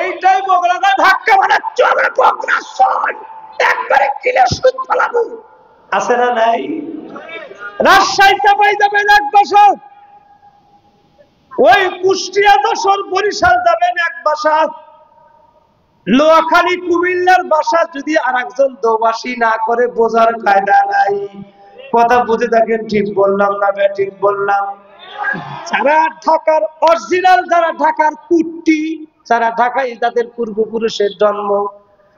এইটাই বগুড়া ধাক্কা বানাচ্ছ আমরা বগুড়া শহর একবারে কিলে সুদ ফলাবো আছে না নাই? রাজশাহী চাপাই যাবেন 1 বছর, ওই কুষ্টিয়া যশোর বরিশাল যাবেন 1 বছর, নোয়াখালী কুমিল্লার ভাষা যদি আরেকজন দোভাষী না করে বোঝার কায়দা নাই। কথা বুঝে থাকেন ঠিক বললাম না ঠিক বললাম? যারা ঢাকার অরিজিনাল, যারা ঢাকার কুট্টি, যারা ঢাকায় যাদের পূর্বপুরুষের জন্ম,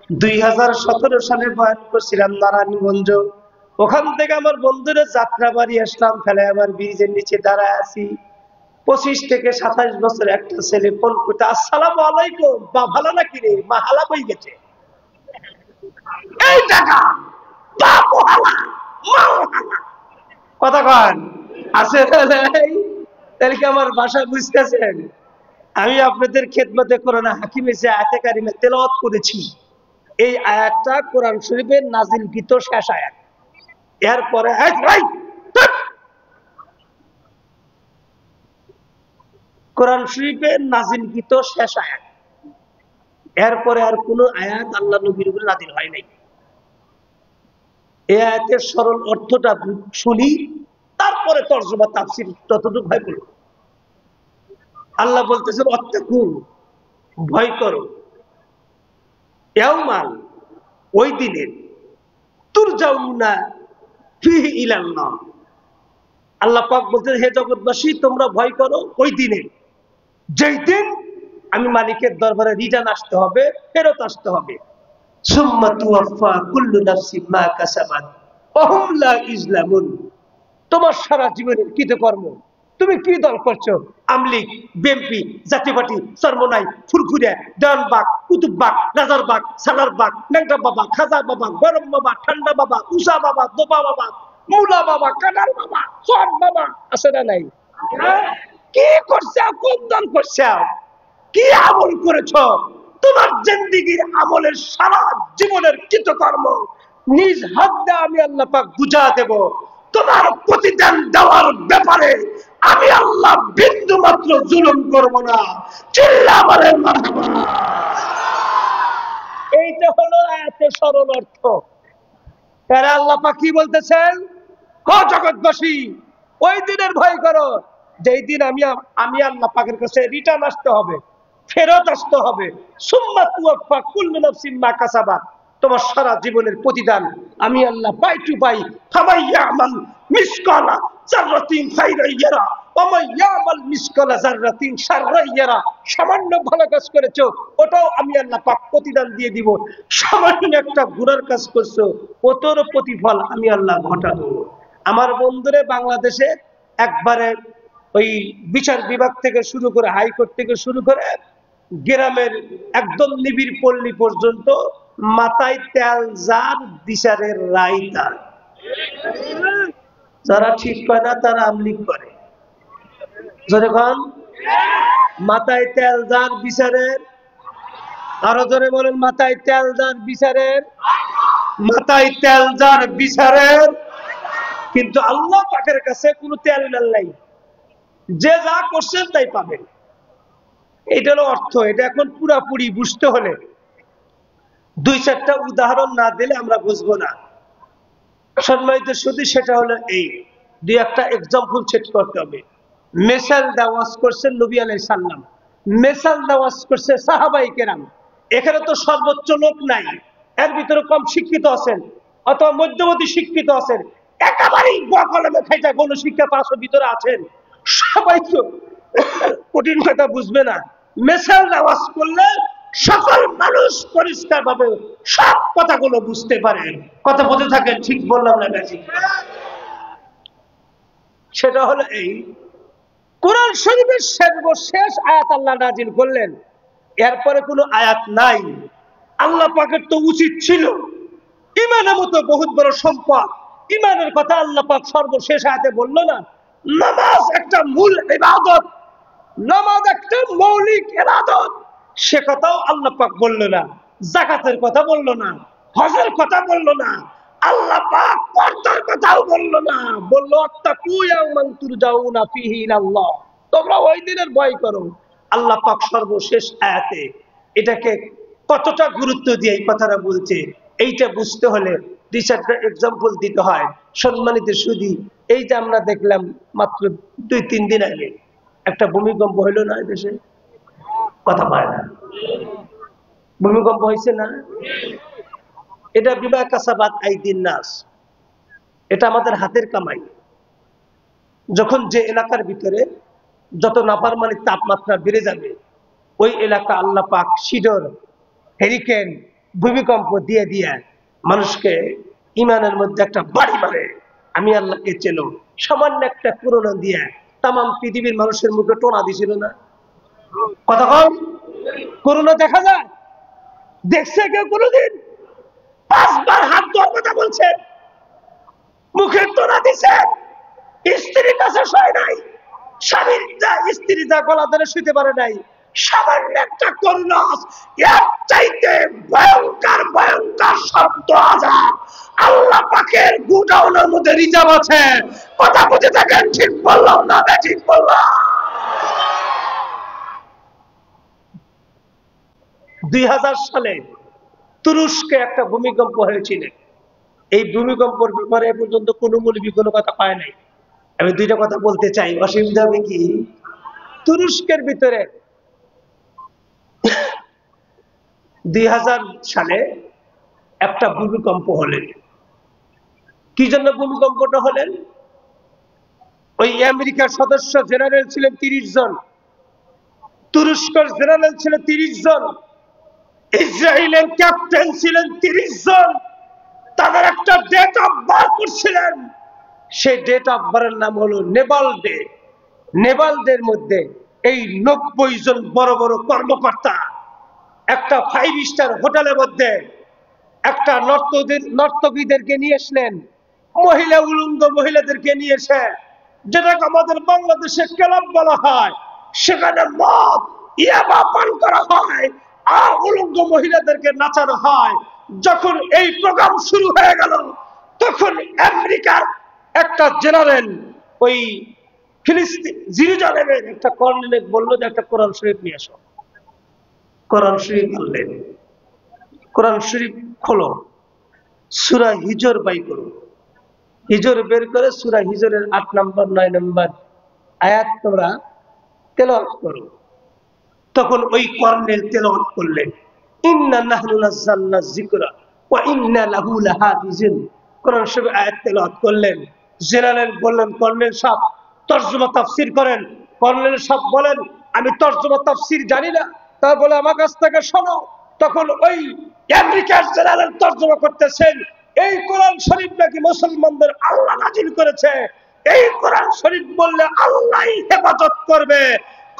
2017 সালে বয়ান করছিলাম নারায়ণগঞ্জ, ওখান থেকে আমার বন্ধুরা যাত্রাবাড়ি আসলাম, ফেলে আমার ব্রিজের নিচে দাঁড়ায় আছি। 25 থেকে 27 বছর একটা ছেলে ফোন করতে, আসসালামু আলাইকুম, বা ভালো নাকি রে, মা হালা বই গেছে, এই টাকা বাপ হালা মা হালা, কথা কন আছে? তাহলে কি আমার ভাষা বুঝতেছেন? আমি আপনাদের খেদমতে কোরআন হাকিমে যে আয়াতে কারিমে তেলাওয়াত করেছি, এই আয়াতটা কোরআন শরীফের নাজিলকৃত শেষ আয়াত। এরপরে কোরআন শরীফের নাজিলকৃত শেষ আয়াত, এরপরে আর কোন আয়াত আল্লাহ নবীর উপরে নাজিল হয় নাই। এই আয়াতের সরল অর্থটা শুনি, তারপরে তরজমা তাফসীর ততটুকু ভাই বলব। আল্লাহ বলতেছেন অত্যাকু, ভয় করো, ইয়াউমান, ওই দিনের, তুরজাউনা ফিহি ইলাল্লাহ। আল্লাহ পাক বলতেন হে জগৎবাসী তোমরা ভয় করো ওই দিনের, যেই দিন আমি মালিকের দরবারে রিটার্ন আসতে হবে, ফেরত আসতে হবে। সুম্মা তুওয়াফা কুল্লু নাফসিন মা কাসাবাত ওয়া হুম লা ইজলামুন। তোমার সারা জীবনের কৃতকর্ম, তুমি কি দল করছো, আমলিগ, বিএনপি, জাতীয় পার্টি, চরমনাই, ফুরফুরিয়া, দেওয়ানবাগ, কুতুববাগ, রাজারবাগ, সালারবাগ, ন্যাংটা বাবা, খাজা বাবা, গরম বাবা, ঠান্ডা বাবা, উষা বাবা, দোপা বাবা, মুলা বাবা, কানার বাবা, চট বাবা, আছে না নাই? কি করছে, কোন দল করছে, কি আমল করেছ, তোমার জিন্দেগীর আমলের সারা জীবনের কৃতকর্ম নিজ হাত দিয়ে আমি আল্লাহ পাক বুঝা দেব। তোমার প্রতিদান দেওয়ার ব্যাপারে আমি আল্লাহ বিন্দু মাত্র জুলুম করব না। চিল্লা বলেন মারহাবা। এইটা হলো আয়াতের সরল অর্থ। তারা আল্লাহ পাক কি বলতেছেন, ও জগৎবাসী ওই দিনের ভয় করো যেই দিন আমি আল্লাহ পাকের কাছে রিটার্ন আসতে হবে, ফেরত আসতে হবে। সুম্মা তুওয়াফা কুল্লু নাফসিন মা কাসাবাত, তোমার সারা জীবনের প্রতিদান আমি আল্লাহ পাই টু পাই। ফামাইয়ামাল মিসকালা যাররাতিন খাইরান ইয়ারা ওয়া মাইয়ামাল মিসকালা যাররাতিন শাররান ইয়ারা। সামান্য ভালো কাজ করেছো ওটাও আমি আল্লাহ পাক প্রতিদান দিয়ে দিব, সামান্য একটা গুনার কাজ করছো ওটার প্রতিফল আমি আল্লাহ ঘটাবো। আমার বন্ধুরে বাংলাদেশে একবারে ওই বিচার বিভাগ থেকে শুরু করে, হাইকোর্ট থেকে শুরু করে গ্রামের একদম নিবিড় পল্লী পর্যন্ত মাথায় তেল যার বিচারের রায় তার। যারা ঠিক করে না তারা আমলিগ করে। যখন মাথায় তেল যার বিচারের, আরো জোরে বলেন মাথায় তেল যার বিচারের, মাথায় তেল যার বিচারের। কিন্তু আল্লাহ পাকের কাছে কোনো তেল নাই, যে যা করছেন তাই পাবেন। এটা হলো অর্থ। এটা এখন পুরাপুরি বুঝতে হলে 2-4টা উদাহরণ না দিলে আমরা বুঝবো না। সম্মানিত শুধু সেটা হলো এই 2-1টা এক্সাম্পল সেট করতে হবে। মেসাল দাওয়াজ করছেন নবী আলাইহিস সালাম, মেসাল দাওয়াজ করছে সাহাবায়ে কেরাম। এখানে তো সর্বোচ্চ লোক নাই, এর ভিতরে কম শিক্ষিত আছেন অথবা মধ্যবর্তী শিক্ষিত আছেন, একেবারেই কলমে খাইটা কোন শিক্ষা পাশের ভিতরে আছেন, সবাই তো কঠিন কথা বুঝবে না। মেসাল দাওয়াজ করলে সকল মানুষ পরিষ্কার ভাবে সব কথাগুলো বুঝতে পারে। কথা বলতে থাকেন, ঠিক বললাম না ঠিক? সেটা হলো এই কোরআন শরীফের সর্বশেষ আয়াত আল্লাহ নাজিল করলেন, এরপরে কোনো আয়াত নাই। আল্লাহ পাকের তো উচিত ছিল ইমানের মতো বহুত বড় সম্পদ, ইমানের কথা আল্লাহ পাক সর্বশেষ আয়াতে বললো না? নামাজ একটা মূল ইবাদত, নামাজ একটা মৌলিক ইবাদত, সে কথাও আল্লাহ পাক বললো না। যাকাতের কথা বললো না, হজের কথা বললো না, আল্লাহ পাক পর্দার কথাও বললো না। বললো আত্তাকু ইয়াওমান তুরজাউনা ফীহি ইলাল্লাহ, তোমরা ওই দিনের ভয় করো। আল্লাহ পাক সর্বশেষ আয়াতে এটাকে কতটা গুরুত্ব দিয়ে এই কথাটা বলছে, এইটা বুঝতে হলে দুই চারটা এক্সাম্পল দিতে হয়। সম্মানিত সুধী, এই যে আমরা দেখলাম মাত্র 2-3 দিন আগে একটা ভূমিকম্প হইলো না দেশে, কথা পায় না, ভূমিকম্প হয়েছে না? এটা বিমা কাসাবাত আইদিন নাস, এটা আমাদের হাতের কামাই। যখন যে এলাকার ভিতরে যত নাফরমানির তাপমাত্রা বেড়ে যাবে, ওই এলাকা আল্লাহ পাক শিডর, হেরিকেন, ভূমিকম্প দিয়ে দিয়ে মানুষকে ইমানের মধ্যে একটা বাড়ি মারে, আমি আল্লাহকে চেনো। সামান্য একটা করোনা দিয়ে তাম পৃথিবীর মানুষের মুখে টোনা দিছিল না? কথা কম, করোনা দেখা যায়? দেখছে কেউ কোনোদিন? 5 বার হাত ধোয়ার কথা বলছেন, মুখে টোনা দিচ্ছেন, স্ত্রীর কাছে শোয় নাই, স্বামীর স্ত্রী যা গলা ধরে শুতে পারে নাই, সামান্য একটা করোনা এর চাইতে ভয়ঙ্কর ভয়ঙ্কর শব্দ আযাব আল্লাহ পাকের গোডাউনের মধ্যে রিজার্ভ আছে। কথা বুঝে থাকেন, ঠিক বললাম না? ঠিক বললাম। 2000 সালে তুরস্কে একটা ভূমিকম্প হয়েছিল। এই ভূমিকম্পের ব্যাপারে এ পর্যন্ত কোনো মৌলবী কোনো কথা পায় নাই। আমি দুইটা কথা বলতে চাই, অসুবিধা হবে কি? তুরস্কের ভিতরে 2000 সালে একটা ভূমিকম্প হলেন। কি জন্য ভূমিকম্পটা হলেন? ওই আমেরিকার সদস্য জেনারেল ছিলেন 30 জন, তুরস্কের জেনারেল ছিলেন 30 জন, ইসরায়েলের ক্যাপ্টেন ছিলেন 30 জন। তাদের একটা ডেট অফ বার্থ করছিলেন, সেই ডেট অফ বার্থের নাম হলো নেভাল ডে। নেভাল ডের মধ্যে এই 90 জন বড় বড় কর্মকর্তা একটা 5 স্টার হোটেলের মধ্যে একটা নর্তকীদেরকে নিয়ে আসলেন, মহিলা উলঙ্গ মহিলাদেরকে নিয়ে এসে, যেটাকে আমাদের বাংলাদেশে ক্লাব বলা হয়, সেখানে মদ ইয়াবা পান করা হয় আর উলঙ্গ মহিলাদেরকে নাচানো হয়। যখন এই প্রোগ্রাম শুরু হয়ে গেল, তখন আমেরিকার একটা জেনারেল ওই ফিলিস্তিন জেরুজালেমের একটা কর্নেল বললো যে একটা কোরআন শরীফ নিয়ে আসো। কোরআন শরীফ আনলেন, কোরআন শরীফ খোলো, সূরা হিজর বাই করো, হিজর বের করে সূরা হিজরের 8 নম্বর 9 নম্বর আয়াত তোমরা তেলাওয়াত করো। তখন ওই কর্নেল তেলাওয়াত করলেন, ইন্না নাহনু নাযালনা যিকরা ওয়া ইন্না লাহু লাহাফিজুন। কোরআন শরীফ আয়াত তেলাওয়াত করলেন। জেনারেল বললেন, কর্নেল সাহেব তরজমা তাফসীর করেন। কর্নেল সাহেব বলেন, আমি তরজমা তাফসীর জানি না। তা বলে আমার কাছ থেকে শোনো। তখন ওই আমেরিকার জেনারেল তরজমা করতেছেন, এই কোরআন শরীফ নাকি মুসলমানদের আল্লাহ নাজিল করেছে, এই কোরআন শরীফ বললে আল্লাহই হেফাজত করবে।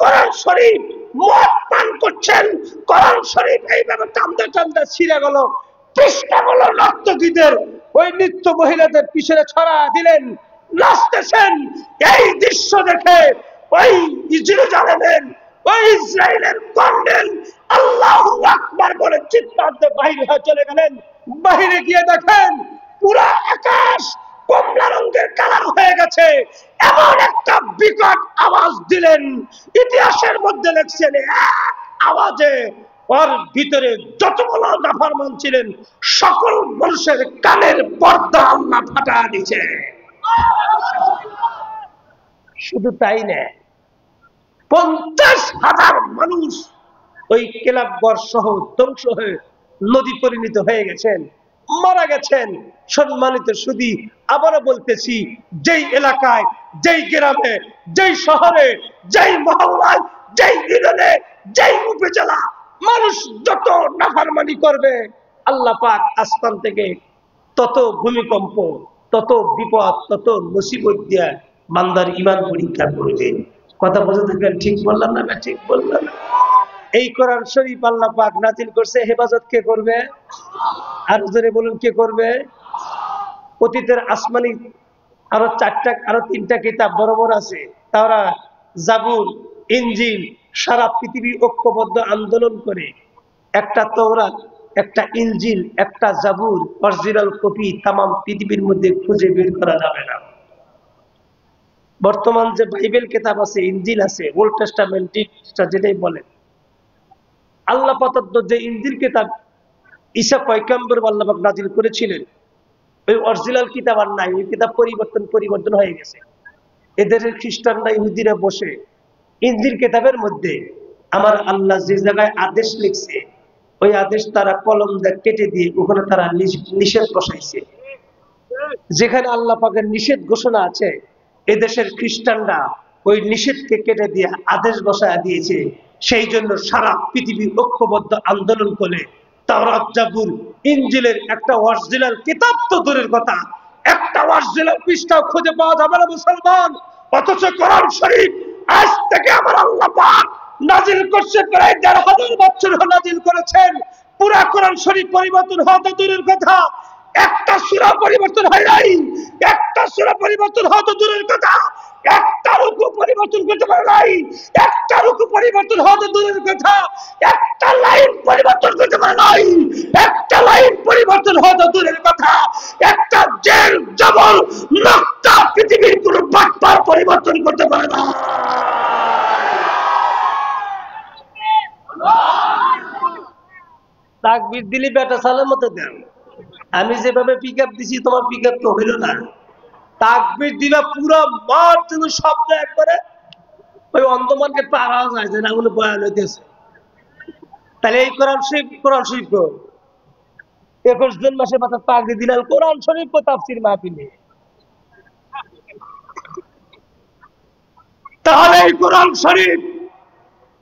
কোরআন শরীফ মদ পান করছেন, কোরআন শরীফ এইভাবে টানতে টানতে ছিঁড়ে গেল, পৃষ্ঠাগুলো নর্তকীদের ওই নৃত্য মহিলাদের পিছনে ছড়া দিলেন, নাচতেছেন। এই দৃশ্য দেখে ওই জেরুজালেমের ওই ইসরায়েলের কর্নেল আল্লাহু আকবার বলে চিৎকার দিয়ে বাইরে হয়ে চলে গেলেন। বাইরে গিয়ে দেখেন পুরো আকাশ কমলা রঙের কালার হয়ে গেছে। এমন একটা বিকট আওয়াজ দিলেন, ইতিহাসের মধ্যে লেখছেন এক আওয়াজে ওর ভিতরে যতগুলো নাফরমান ছিলেন সকল মানুষের কানের পর্দা আল্লাহ ফাটা দিয়েছে। শুধু তাই না, 50,000 মানুষ ওই ক্লাবঘর সহ ধ্বংস হয়ে নদী পরিণত হয়ে গেছেন, মারা গেছেন। সম্মানিত সুধী, আবারও বলতেছি, যেই এলাকায়, যেই গ্রামে, যেই শহরে, যেই মহল্লায়, যেই ইউনিয়নে, যেই উপজেলা মানুষ যত নাফরমানি করবে, আল্লাহ পাক আসমান থেকে তত ভূমিকম্প, তত বিপদ, তত মুসিবত দিয়া বান্দার ঈমান পরীক্ষা করবে। কথা বুঝে থাকেন, ঠিক বললাম না? ঠিক বললাম। এই কোরআন শরীফ আল্লাহ পাক নাজিল করছে, হেফাজত কে করবে? আর জোরে বলুন, কে করবে? অতীতের আসমানি আরো 3টা কিতাব বড় বড় আছে, তারা জাবুর, ইনজিল, সারা পৃথিবী ঐক্যবদ্ধ আন্দোলন করে একটা তওরাত, একটা ইনজিল, একটা জাবুর অরিজিনাল কপি তাম পৃথিবীর মধ্যে খুঁজে বের করা যাবে না। বর্তমান যে বাইবেল কিতাব আছে, ইনজিল আছে, ওল্ড টেস্টামেন্ট যেটাই বলেন, আল্লাহ প্রদত্ত যে ইনজিল কিতাব ঈসা পয়গম্বর আল্লাহ পাক নাজিল করেছিলেন, ওই অরিজিনাল কিতাব আর নাই, ওই কিতাব পরিবর্তন হয়ে গেছে। এদের খ্রিস্টানরা ইহুদিরা বসে ইনজিল কিতাবের মধ্যে আমার আল্লাহ যে জায়গায় আদেশ লিখছে, ওই আদেশ তারা কলম দিয়ে কেটে দিয়ে ওখানে তারা নিষেধ বসাইছে। যেখানে আল্লাহ পাকের নিষেধ ঘোষণা আছে, এদেশের খ্রিস্টানরা ওই নিষেধকে কেটে দিয়ে আদেশ বসায় দিয়েছে। সেই জন্য সারা পৃথিবী ঐক্যবদ্ধ আন্দোলন করে তাওরাত, জাবুর, ইনজিলের একটা অরিজিনাল কিতাব তো দূরের কথা, একটা অরিজিনাল পৃষ্ঠাও খুঁজে পাওয়া যাবে না মুসলমান। অথচ কোরআন শরীফ আজ থেকে আমার আল্লাহ পাক নাজিল করছে, প্রায় ১,৫০০ বছর নাজিল করেছেন। পুরা কোরআন শরীফ পরিবর্তন হওয়া তো দূরের কথা, একটা সূরা পরিবর্তন হয় নাই, একটা সূরা পরিবর্তন হওয়া তো দূরের কথা, একটা রুকু পরিবর্তন করতে পারে নাই, একটা রুকু পরিবর্তন হওয়া তো দূরের কথা, একটা লাইন পরিবর্তন করতে পারে নাই, একটা লাইন পরিবর্তন হওয়া তো দূরের কথা, একটা জের জবর নক্তা পৃথিবীর কোন বাটপার পরিবর্তন করতে পারে না। তাকবীর দিলি বেটা সালের মতো দেন। আমি যেভাবে পিক আপ দিছি তোমার পিক আপ তো হইল না। তাকবীর দিবা পুরো মাঠ তুমি শব্দ একবারে ওই অন্ধমানকে পারা যায় যে না গুলো বয়ান হইতেছে। তাহলে এই কোরআন শরীফ 21 জন মাসে মাথা পাগড়ি দিলাম কোরআন শরীফ তাফসীর মাহফিলে। তাহলে এই কোরআন শরীফ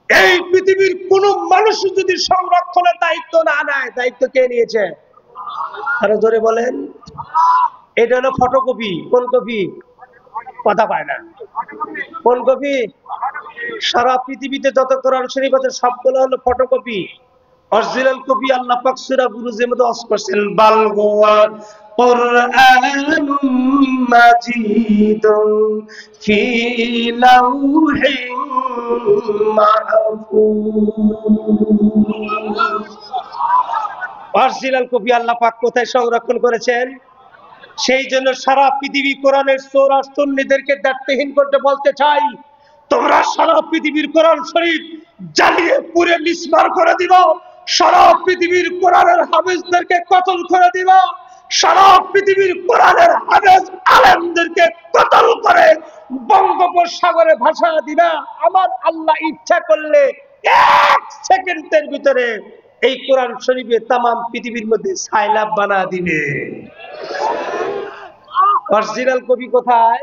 এই পৃথিবীর কোন মানুষ যদি সংরক্ষণের দায়িত্ব না নেয়, দায়িত্ব কে নিয়েছে? আরো জোরে বলেন। এটা হলো ফটোকপি। কোন কপি? কথা পায় না। কোন কপি? সারা পৃথিবীতে যত কোরআন শরীফ আছে সবগুলো হলো ফটোকপি। অরিজিনাল কপি আল্লাহ পাক সূরা বুরুজের মধ্যে ওয়াজ করছেন, বাল হুয়া কুরআনুম মাজিদুন ফি লাউহিন মাহফুজ। অরিজিনাল কপি আল্লাহ পাক কোথায় সংরক্ষণ করেছেন? সেই জন্য সারা পৃথিবী কোরআনের সূরা সুন্নিদেরকে দায়িত্বহীন করতে বলতে চাই, তোমরা সারা পৃথিবীর কোরআন শরীফ জ্বালিয়ে পুড়ে মিসমার করে দিল, সারা পৃথিবীর কোরআনের হাফেজদেরকে কতল করে দিল, সারা পৃথিবীর কোরআনের হাফেজ আলেমদেরকে কতল করে বঙ্গোপসাগরে ভাসা দিবা। আমার আল্লাহ ইচ্ছা করলে 1 সেকেন্ডের ভিতরে এই কোরআন শরীফে তামাম পৃথিবীর মধ্যে সাইলাব বানা দিবে। অরিজিনাল কপি কোথায়?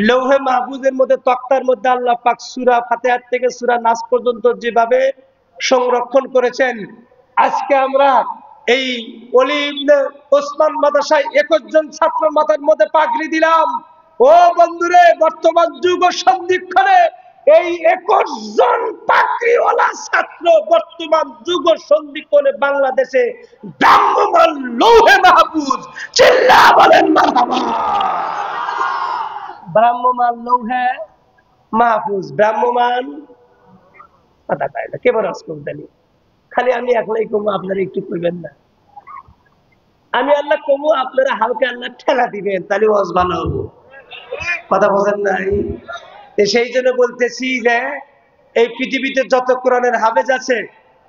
লৌহে মাহফুজের মধ্যে, তক্তার মধ্যে আল্লাহ পাক সূরা ফাতিহা থেকে সূরা নাস পর্যন্ত যেভাবে সংরক্ষণ করেছেন। আজকে আমরা এই ওলি ইবনে ওসমান মাদ্রাসায় 21 জন ছাত্র মাথার মধ্যে পাগড়ি দিলাম। ও বন্ধুরে, বর্তমান যুগ সন্ধিক্ষণে এই 21 জন পাগড়িওয়ালা ছাত্র বর্তমান যুগ সন্ধিক্ষণে বাংলাদেশে ভ্রাম্যমাণ লৌহে মাহফুজ। চিল্লা বলেন মারহাবা। ভ্রাম্যমাণ লৌহে মাহফুজ, ভ্রাম্যমাণ কথা পায় না। কেবল আসকুলতানি খালি আমি একলাই কমু, আপনারা একটু করবেন না। আমি আল্লাহ কমু, আপনারা হালকা আল্লাহ ঠেলা দিবেন, তাহলে ওয়াজ ভালো হবো। কথা বোঝেন নাই? সেই জন্য বলতেছি যে এই পৃথিবীতে যত কোরআনের হাফেজ আছে,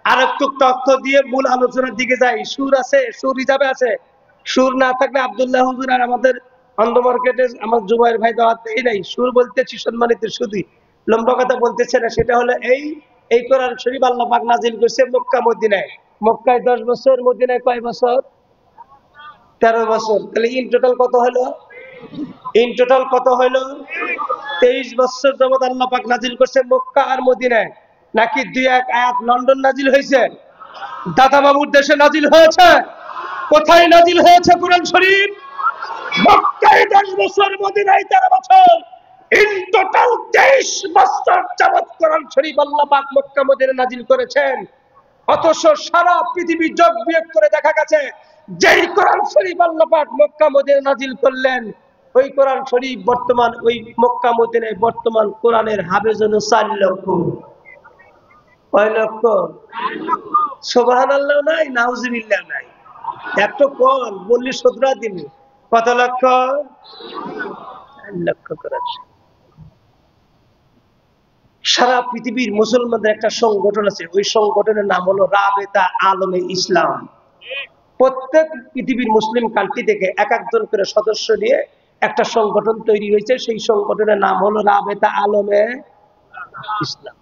আর একটু তথ্য দিয়ে মূল আলোচনার দিকে যাই। সুর আছে, সুর হিসাবে আছে। সুর না থাকলে আব্দুল্লাহ হুজুর আর আমাদের অন্ধ মার্কেটে আমার জুবাইর ভাই দাওয়াত দেই নাই। সুর বলতেছি সম্মানিত শুধু, লম্বা কথা বলতেছে না। সেটা হলো এই কোরআন শরীফ আল্লাহ পাক নাজিল করছে মক্কা মদিনায়। মক্কায় 10 বছর, মদিনায় কয় বছর? 13 বছর। তাহলে ইন টোটাল কত হলো? 23 বছর যাবত আল্লাহ পাক নাজিল করছে মক্কা আর মদিনায়। নাকি 2-1 আয়াত লন্ডন নাজিল হয়েছে? দাদা বাবুর দেশে নাজিল হয়েছে? কোথায় নাজিল হয়েছে কোরআন শরীফ? মক্কায় 10 বছর, মদিনায় 13 বছর। ইন টোটাল 23 বছর যাবত কোরআন শরীফ আল্লাহ পাক মক্কা মদিনায় নাজিল করেছেন। অথচ সারা পৃথিবী যোগ বিয়োগ করে দেখা গেছে যেই কোরআন শরীফ আল্লাহ পাক মক্কা মদিনায় নাজিল করলেন, ওই কোরআন শরীফ বর্তমান ওই মক্কা মদিনায় বর্তমান কোরআনের হাফেজ হলো 4 লক্ষ। কয় লক্ষ? সুবহানাল্লাহ নাই, নাউজুবিল্লাহ নাই। এত কম বললি 17 দিন। কত লক্ষ? 4 লক্ষ কোরআন। সারা পৃথিবীর মুসলমানদের একটা সংগঠন আছে, ওই সংগঠনের নাম হলো রাবেতা আলমে ইসলাম। প্রত্যেক পৃথিবীর মুসলিম কান্ট্রি থেকে এক একজন করে সদস্য নিয়ে একটা সংগঠন তৈরি হয়েছে, সেই সংগঠনের নাম হলো রাবেতা আলমে ইসলাম।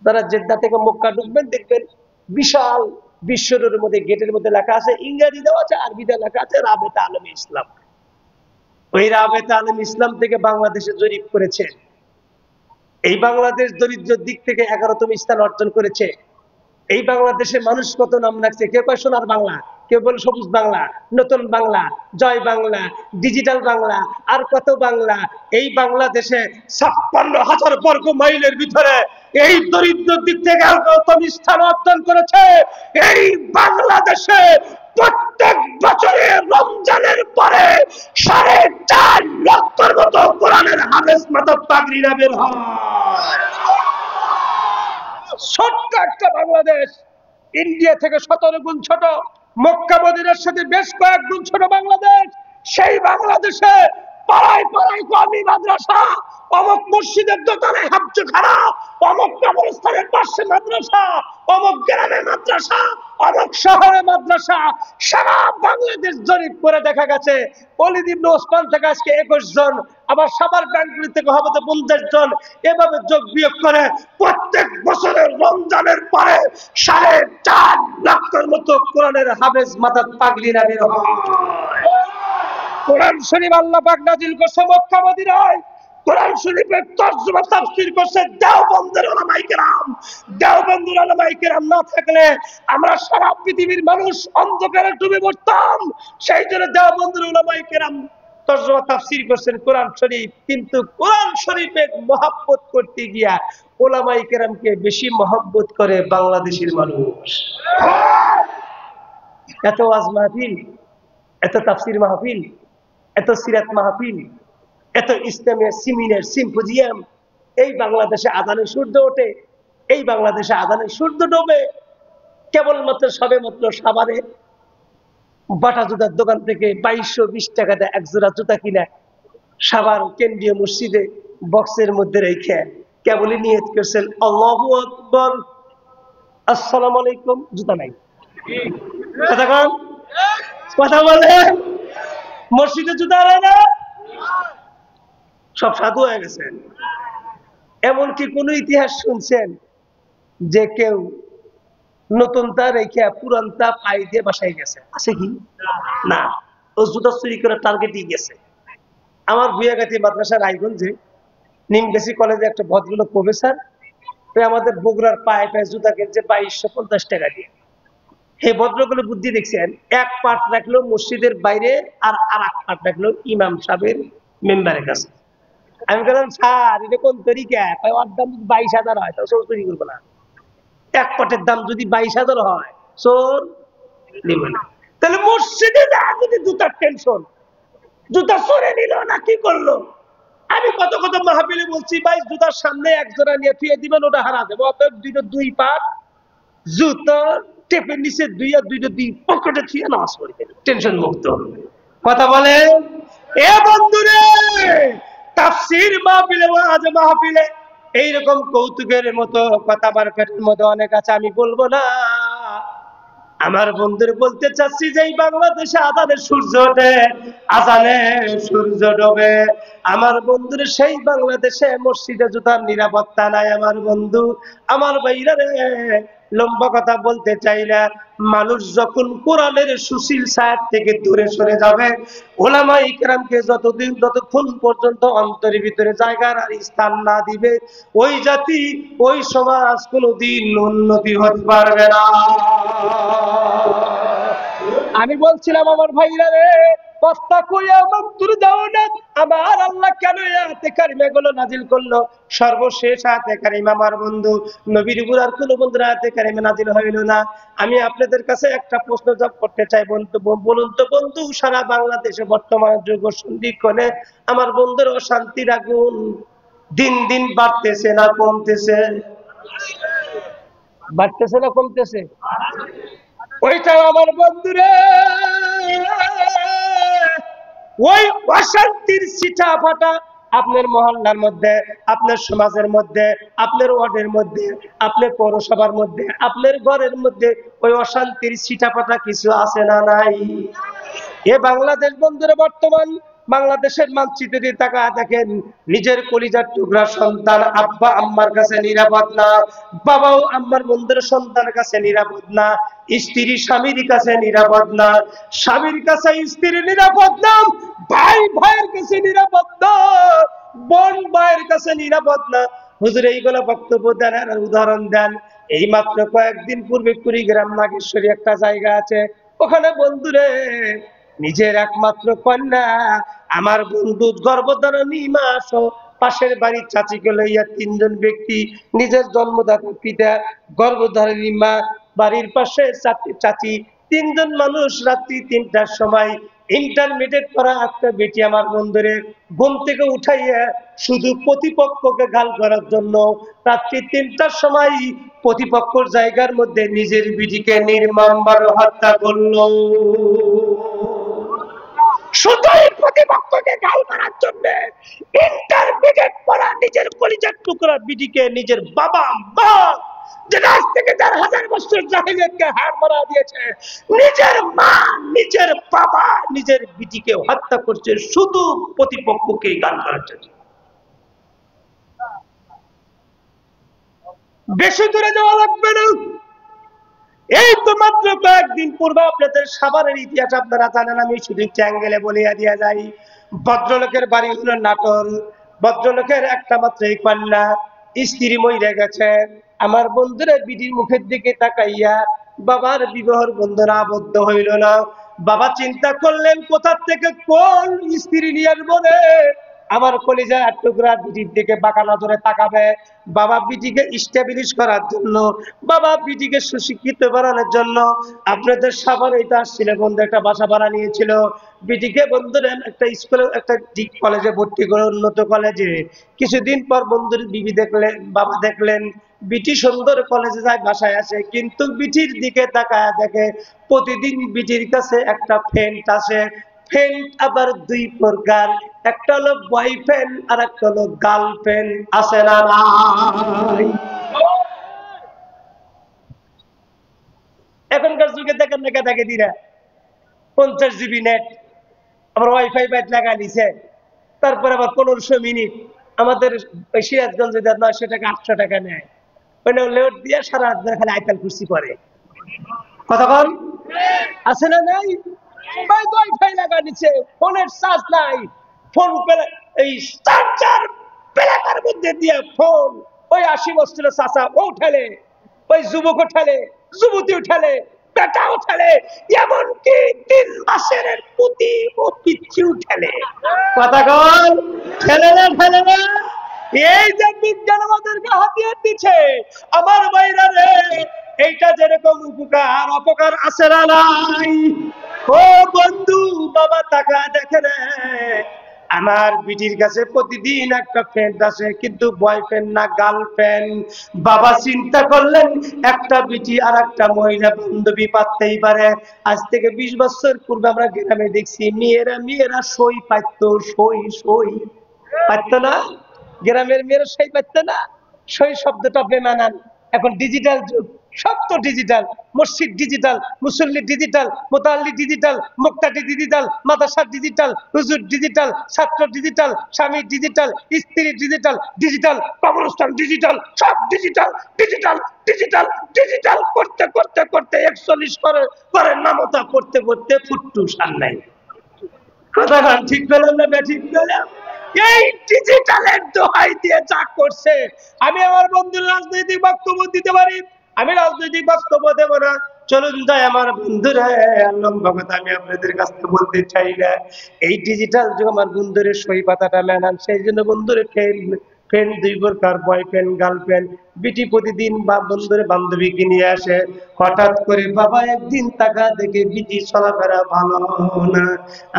যারা জেদ্দা থেকে মক্কা ঢুকবেন দেখবেন বিশাল বিশ্বরের মধ্যে গেটের মধ্যে লেখা আছে, ইংরেজিতেও আছে, আরবিতে লেখা আছে রাবেতা আলমে ইসলাম। ওই রাবেতা আলম ইসলাম থেকে বাংলাদেশে জরিপ করেছে, এই বাংলাদেশ দরিদ্রের দিক থেকে 11তম স্থান অর্জন করেছে। এই বাংলাদেশে মানুষ কত নাম রাখছে, কেউ কয় সোনার বাংলা, কেউ বলে সবুজ বাংলা, নতুন বাংলা, জয় বাংলা, ডিজিটাল বাংলা, আর কত বাংলা। এই বাংলাদেশে 56,000 বর্গ মাইলের ভিতরে এই দরিদ্র দিক থেকে 11তম স্থান অর্জন করেছে। এই বাংলাদেশে প্রত্যেক বছরে রমজানের পরে 4.5 লক্ষের মতো কোরআনের হাফেজ মাথার পাগড়িরা বের হয়। ছোট্ট একটা বাংলাদেশ, ইন্ডিয়া থেকে 17 গুণ ছোট, মক্কা মদিনার সাথে বেশ কয়েক গুণ ছোট বাংলাদেশ। সেই বাংলাদেশে পাড়ায় পাড়ায় কওমি মাদ্রাসা, অমুক মসজিদের দোকানে হাফজখানা, অমুক কবরস্থানের পাশে মাদ্রাসা, অমুক গ্রামে মাদ্রাসা, অমুক শহরে মাদ্রাসা। সারা বাংলাদেশ জরিপ করে দেখা গেছে ওলীদ ইবনে ওসমান থেকে আজকে 21 জন, আবার সাভার ব্যাংকগুলি থেকে হবে 50 জন। এভাবে যোগ বিয়োগ করে প্রত্যেক বছরের রমজানের পরে 4.5 লক্ষের মতো কোরআনের হাফেজ মাথার পাগড়িরা বের হয়। কোরআন শরীফ আল্লাহ পাক নাজিল করছে মক্কা মদিনায়। কোরআন শরীফের তরজমা তাফসীর করছে দেওবন্দের উলামায়ে কেরাম। দেওবন্দের উলামায়ে কেরাম না থাকলে আমরা সারা পৃথিবীর মানুষ অন্ধকারে ডুবে মরতাম। সেই জন্য দেওবন্দের উলামায়ে কেরাম তরজমা তাফসীর করছেন কোরআন শরীফ। কিন্তু কোরআন শরীফের মহব্বত করতে গিয়া উলামায়ে কেরামকে বেশি মহব্বত করে বাংলাদেশের মানুষ। এত ওয়াজ মাহফিল, এত তাফসীর মাহফিল, এত সিরাত মাহফিল, এত ইসলামিক সেমিনার সিম্পোজিয়াম, এই বাংলাদেশে আজানে সূর্য ওঠে, এই বাংলাদেশে আজানে সূর্য ডোবে। কেবলমাত্র সবে মাত্র সাভারে বাটা জুতার দোকান থেকে 2220 টাকাতে এক জোড়া জুতা কিনা সাভার কেন্দ্রীয় মসজিদে বক্সের মধ্যে রেখে কেবলই নিয়ত করছেন আল্লাহু আকবার, আসসালামু আলাইকুম, জুতা নাই। কথা বলেন, মসজিদে জুতা হয় না, সব সাধু হয়ে গেছেন। এমনকি কোন ইতিহাস শুনছেন যে কেউ নতুনটা রেখে পুরানটা পাই দিয়ে বাসায় গেছে? আছে কি? না, ও জুতা চুরি করে টার্গেটই গেছে। আমার ভুয়াগাতি মাদ্রাসার রায়গঞ্জে নিমগাছি কলেজে একটা ভদ্রলোক প্রফেসর, আমাদের বগুড়ার পায়ে পায়ে জুতা কিনছে 2250 টাকা দিয়ে। হে ভদ্রলোকের বুদ্ধি দেখছেন, এক পাট রাখলো মসজিদের বাইরে আর এক পাট রাখলো ইমাম সাহেবের মেম্বারের কাছে। আমি বললাম স্যার এটা কোন তরিকা? ওর দাম যদি 22,000 হয় তাহলে চোর চুরি করবো না। এক পাটের দাম যদি 22,000 হয় চোর নিবে না। তাহলে মসজিদে যা যদি জুতার টেনশন, জুতা চোরে নিল না কি করলো? আমি কত কত মাহফিলে বলছি ভাই জুতার সামনে এক জোড়া নিয়ে ফিরে দিবেন, ওটা হারা দেবো। অতএব দুই পাট জুতো টেপের নিচে দুই পকেটে থুয়ে নামাজ পড়বেন, টেনশন মুক্ত। কথা বলে এ বন্ধুরে, তাফসীর মাহফিলে ওয়াজ মাহফিলে এইরকম কৌতুকের মতো কথাবার্তার মধ্যে অনেক আছে, আমি বলবো না। আমার বন্ধুর বলতে চাচ্ছি যে এই বাংলাদেশে আজানের সূর্য ওঠে, আজানে সূর্য ডোবে। আমার বন্ধুর সেই বাংলাদেশে মসজিদে জুতার নিরাপত্তা নাই। আমার বন্ধু, আমার ভাইরা রে, লম্বা কথা বলতে চাই না। মানুষ যখন কোরআনের সুশীল ছায়া থেকে দূরে সরে যাবে, উলামায়ে কেরামকে যতক্ষণ পর্যন্ত অন্তরের ভিতরে জায়গার আর স্থান না দিবে, ওই জাতি ওই সমাজ কোনোদিন উন্নতি হতে পারবে না। আমি বলছিলাম আমার ভাইরা রে, আমার আল্লাহ কেন আয়াতে কারিমা গুলো নাজিল করলো? সর্বশেষ আয়াতে কারিমা আমার বন্ধু নবীর উপর আর কোন বন্ধুর আয়াতে কারিমা নাজিল হইল না। আমি আপনাদের কাছে একটা প্রশ্ন জব করতে চাই, বলুন তো বন্ধু, সারা বাংলাদেশে বর্তমান যুগ সন্ধিক্ষণে আমার বন্ধুর অশান্তির আগুন দিন দিন বাড়তেছে না কমতেছে? বাড়তেছে না কমতেছে? ওইটাও আমার বন্ধুরে, ওই অশান্তির ছিটা ফাটা আপনার মহল্লার মধ্যে, আপনার সমাজের মধ্যে, আপনার ওয়ার্ডের মধ্যে, আপনার পৌরসভার মধ্যে, আপনার ঘরের মধ্যে ওই অশান্তির ছিটাপাটা কিছু আছে না নাই? এ বাংলাদেশ বন্ধুরা, বর্তমান বাংলাদেশের মানচিত্রে তাকায় দেখেন, নিজের কলিজার টুকরা সন্তান আব্বা আম্মার কাছে নিরাপদ না, বাবাও আম্মার বন্ধুর সন্তানের কাছে নিরাপদ না, স্ত্রী স্বামীর কাছে নিরাপদ না, স্বামীর কাছে স্ত্রী নিরাপদ না, ভাই ভাইয়ের কাছে নিরাপদ না, বোন ভাইয়ের কাছে নিরাপদ না। হুজুর এইগুলো বক্তব্য দেন আর উদাহরণ দেন। এই মাত্র কয়েকদিন পূর্বে কুড়িগ্রাম নাগেশ্বরী একটা জায়গা আছে, ওখানে বন্ধুরে নিজের একমাত্র কন্যা আমার বন্ধু গর্ভধারণী মা সহ পাশের বাড়ির চাচিকে লইয়া তিনজন ব্যক্তি, নিজের জন্মদাতা পিতা, গর্ভধারণী মা, বাড়ির পাশে চাচি, তিনজন মানুষ রাত্রি ৩টার সময় ইন্টারমিডিয়েট পড়া একটা বেটি আমার বন্ধুরে ঘুম থেকে উঠাইয়া শুধু প্রতিপক্ষকে গাল করার জন্য রাত্রি ৩টার সময় প্রতিপক্ষর জায়গার মধ্যে নিজের বিটিকে নির্মমভাবে হত্যা করলো। শুধুই প্রতিপক্ষকে গাল করার জন্য ইন্টারমিডিয়েট পড়া নিজের কলিজার টুকরা বিটিকে নিজের বাবা মা, যে আজ থেকে ৪,০০০ বছর জাহিলিয়াতকে হার মারা দিয়েছে, নিজের মা, নিজের বাবা, নিজের বিটিকে হত্যা করছে শুধু প্রতিপক্ষকে গাল করার জন্য। বেশি দূরে যাওয়া লাগবে না, এই তো মাত্র কয়েকদিন পূর্বে আপনাদের সাভারের ইতিহাস আপনারা জানেন, আমি শুধু চ্যাঙ্গেলে বলিয়া দিয়া যাই। ভদ্রলোকের বাড়ি হলো নাটোর, ভদ্রলোকের একটা মাত্র কন্যা, স্ত্রী মরে গেছে। আমার বন্ধুরা বিটির মুখের দিকে তাকাইয়া বাবার বিবাহর বন্ধনে আবদ্ধ হইল না। বাবা চিন্তা করলেন কোথা থেকে কোন স্ত্রী নিয়ে আসবো রে। আমার কলিজা এক টুকরা বিটির দিকে বাঁকা নজরে তাকাবে। বাবা বিটিকে স্টেবলিশ করার জন্য, বাবা বিটিকে সুশিক্ষিত বানানোর জন্য আপনাদের সাভারে এটা আসছিল, বন্ধু একটা বাসা ভাড়া নিয়েছিল। বিটিকে বন্ধুরা একটা স্কুলে, একটা কলেজে ভর্তি করে, উন্নত কলেজে। কিছুদিন পর বন্ধুর বিবি দেখলেন, বাবা দেখলেন বিটি সুন্দর কলেজে যায়, বাসায় আসে, কিন্তু বিটির দিকে তাকায় দেখে প্রতিদিন বিটির কাছে একটা ফ্রেন্ড আসে। ফ্রেন্ড আবার দুই প্রকার, একটা হলো বয়ফ্রেন্ড আর একটা হলো গার্লফ্রেন্ড, আছে না নাই? এখনকার যুগে দেখেন না কেটে দিরা 50 জিবি নেট, আবার ওয়াইফাই বাইট লাগা নিছে, তারপর আবার 1500 মিনিট। আমাদের সিরাজগঞ্জে 900 টাকা 800 টাকা নেয়, ওইটা লেট দিয়ে সারা রাত ধরে খালি আইপিএল কুর্সি করে। কথা বল, আছে না নাই? ওয়াইফাই লাগা নিছে, ফোনের চার্জ নাই, ফোন এই চার্জার প্যালাকার মধ্যে দিয়ে ফোন, ওই 80 বছরের চাচা ও ঠেলে, ওই যুবক ঠেলে, যুবতী ঠেলে, বেটা ঠেলে, এমনকি 3 মাসের পুতি ও পিচ্ছি ঠেলে। কথা বল, ঠেলে না ঠেলে না? এই যে বিজ্ঞান আমাদেরকে হাতিয়ার দিচ্ছে আমার ভাইরা রে, এইটা যেরকম উপকার অপকার আছে না নাই? ও বন্ধু, বাবা টাকা দেখে রে, আমার বিটির কাছে প্রতিদিন একটা ফ্রেন্ড আসে, কিন্তু বয়ফ্রেন্ড না গার্লফ্রেন্ড। বাবা চিন্তা করলেন একটা বিটি আর একটা মহিলা বান্ধবী পাততেই পারে। আজ থেকে 20 বছর পূর্বে আমরা গ্রামে দেখছি মেয়েরা সই পাইত, সই সই পাইত না, গ্রামের মেয়েরা সই পাইত না। সই শব্দটা বেমানান, এখন ডিজিটাল যুগ, সব তো ডিজিটাল, মসজিদ ডিজিটাল, মুসল্লি ডিজিটাল, মোতাল্লি ডিজিটাল, মুক্তাটি ডিজিটাল, মাদ্রাসা ডিজিটাল, হুজুর ডিজিটাল, ছাত্র ডিজিটাল, স্বামী ডিজিটাল, স্ত্রী ডিজিটাল, ডিজিটাল কবরস্থান ডিজিটাল, সব ডিজিটাল ডিজিটাল ডিজিটাল ডিজিটাল করতে করতে করতে 41 করে নামতা করতে করতে ফুট্টু সার নাই। কথা ঠিক পেলাম না ঠিক পেলাম? এই ডিজিটালের দোহাই দিয়ে যা করছে, আমি আমার বন্ধুর রাজনৈতিক বক্তব্য দিতে পারি, আমি রাজনৈতিক বক্তব্য দেব না। চলুন যাই আমার বন্ধুরা, লম্বা কথা আমি আপনাদের কাছ থেকে বলতে চাই না। এই ডিজিটাল যুগ আমার বন্ধুরের সই পাতাটা মেনান, সেই জন্য বন্ধুরে ফ্রেন্ড দুই প্রকার, বয়ফ্রেন্ড গার্লফ্রেন্ড। বিটি প্রতিদিন বা বন্ধুরে বান্ধবীকে নিয়ে আসে। হঠাৎ করে বাবা একদিন টাকা দেখে বিটি চলাফেরা ভালো না।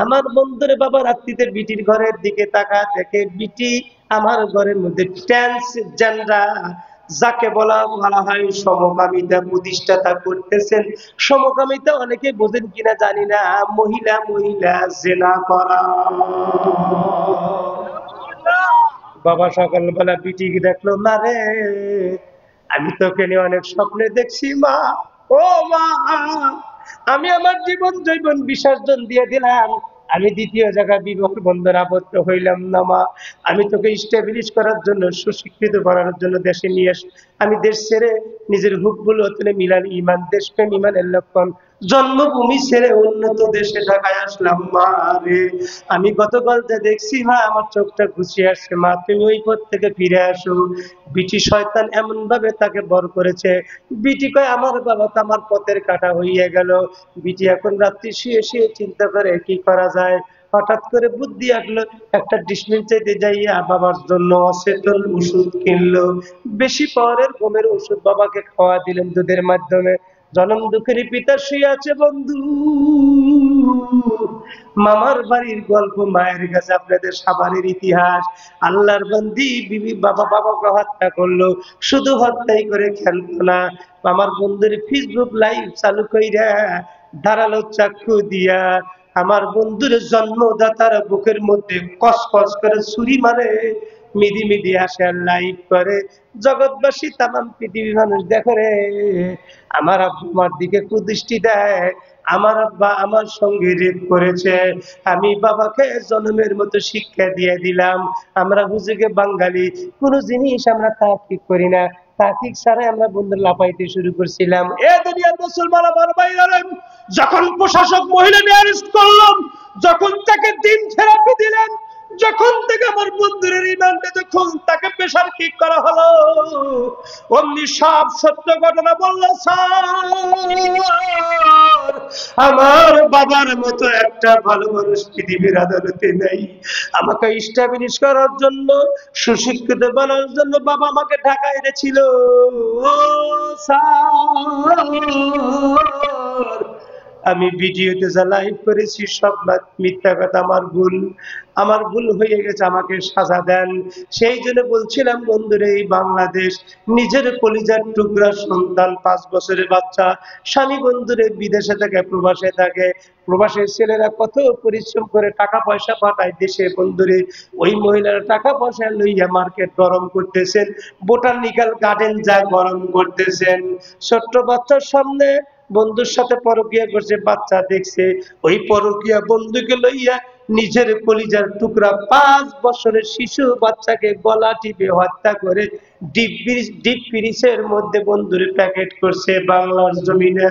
আমার বন্ধুরে বাবা রাত্রিতে বিটির ঘরের দিকে তাকা দেখে বিটি আমার ঘরের মধ্যে ট্রান্সজেন্ডার, যাকে বলা হয় সমকামিতা প্রতিষ্ঠাতা করতেছেন। সমকামিতা অনেকে বোঝেন কিনা জানি না, মহিলা মহিলা জেনা করা। বাবা সকালবেলা বিটিকে দেখলো, না রে আমি তোকে নিয়ে অনেক স্বপ্নে দেখছি মা। ও মা, আমি আমার জীবন জৈবন বিসর্জন দিয়ে দিলাম, আমি দ্বিতীয় জায়গায় বিবাহ বন্ধন আবদ্ধ হইলাম না মা। আমি তোকে স্টেবলিশ করার জন্য, সুশিক্ষিত করার জন্য দেশে নিয়ে আমি দেশ ছেড়ে নিজের হুকবুল ওতনে মিলান ইমান, দেশপ্রেম ইমানের লক্ষণ, জন্মভূমি ছেড়ে উন্নত দেশে ঢাকায় আসলাম মা রে। আমি গতকাল যে দেখছি মা, আমার চোখটা ঘুষিয়ে আসছে মা, তুমি ওই পথ থেকে ফিরে আসো। বিটি শয়তান এমন ভাবে তাকে বর করেছে, বিটি কয় আমার বাবা তো আমার পথের কাটা হইয়া গেল। বিটি এখন রাত্রি শুয়ে শুয়ে চিন্তা করে কি করা যায়। হঠাৎ করে বুদ্ধি আসলো, একটা ডিসমিল চাইতে যাইয়া বাবার জন্য অচেতন ওষুধ কিনলো। বেশি পাওয়ারের ঘুমের ওষুধ বাবাকে খাওয়া দিলেন দুধের মাধ্যমে। জনম দুঃখের পিতা শুয়ে আছে বন্ধু। মামার বাড়ির গল্প, মায়ের কাছে আপনাদের সাবানের ইতিহাস। আল্লাহর বন্দি বিবি বাবাকে হত্যা করলো, শুধু হত্যাই করে খেলতো না, আমার বন্ধুর ফেসবুক লাইভ চালু কইরা ধারালো চাক্ষু দিয়া আমার বন্ধুর জন্মদাতার বুকের মধ্যে কস কস করে ছুরি মারে, মিদি মিদি আসে আর লাইভ করে। জগৎবাসী তামাম পৃথিবীর মানুষ দেখে রে, আমার আব্বা আমার দিকে কুদৃষ্টি দেয়, আমার আব্বা আমার সঙ্গে রেপ করেছে, আমি বাবাকে জন্মের মতো শিক্ষা দিয়ে দিলাম। আমরা হুজুগে বাঙালি, কোন জিনিস আমরা তাহকিক করি না, তাহকিক ছাড়াই আমরা বন্ধু লাপাইতে শুরু করছিলাম। এ দুনিয়ার মুসলমান আমার ভাইরা, যখন প্রশাসক মহিলা নিয়ে অ্যারেস্ট করলাম, যখন তাকে দিন থেরাপি দিলেন, যখন থেকে আমার বন্ধুর রিমান্ডে যখন তাকে প্রেসার কিক করা হলো, অমনি সব সত্য ঘটনা বললো। স্যার, আমার বাবার মতো একটা ভালো মানুষ পৃথিবীর আদালতে নেই। আমাকে স্টাবলিশ করার জন্য, সুশিক্ষিত বানানোর জন্য বাবা আমাকে ঢাকায় এনেছিল। ও স্যার, আমি ভিডিওতে যা লাইভ করেছি সব মিথ্যা কথা, আমার ভুল হয়ে গেছে, আমাকে সাজা দেন। সেই জন্য বলছিলাম বন্ধুরা, এই বাংলাদেশ নিজের কলিজার টুকরা সন্তান, 5 বছরের বাচ্চা, স্বামী বন্ধুরে বিদেশে থাকে, প্রবাসে থাকে, প্রবাসের ছেলেরা কত পরিশ্রম করে টাকা পয়সা পাঠায় দেশে বন্ধুরে, ওই মহিলারা টাকা পয়সা লইয়া মার্কেট গরম করতেছেন, বোটানিক্যাল গার্ডেন যা গরম করতেছেন। ছোট্ট বাচ্চার সামনে বন্ধুর সাথে পরকিয়া করছে, বাচ্চা দেখছে, ওই পরকিয়া বন্ধুকে লইয়া নিজের কলিজার টুকরা 5 বছরের শিশু বাচ্চাকে গলা টিপে হত্যা করে ডিপ ফ্রিজের মধ্যে বন্ধুরে প্যাকেট করছে বাংলার জমিনে।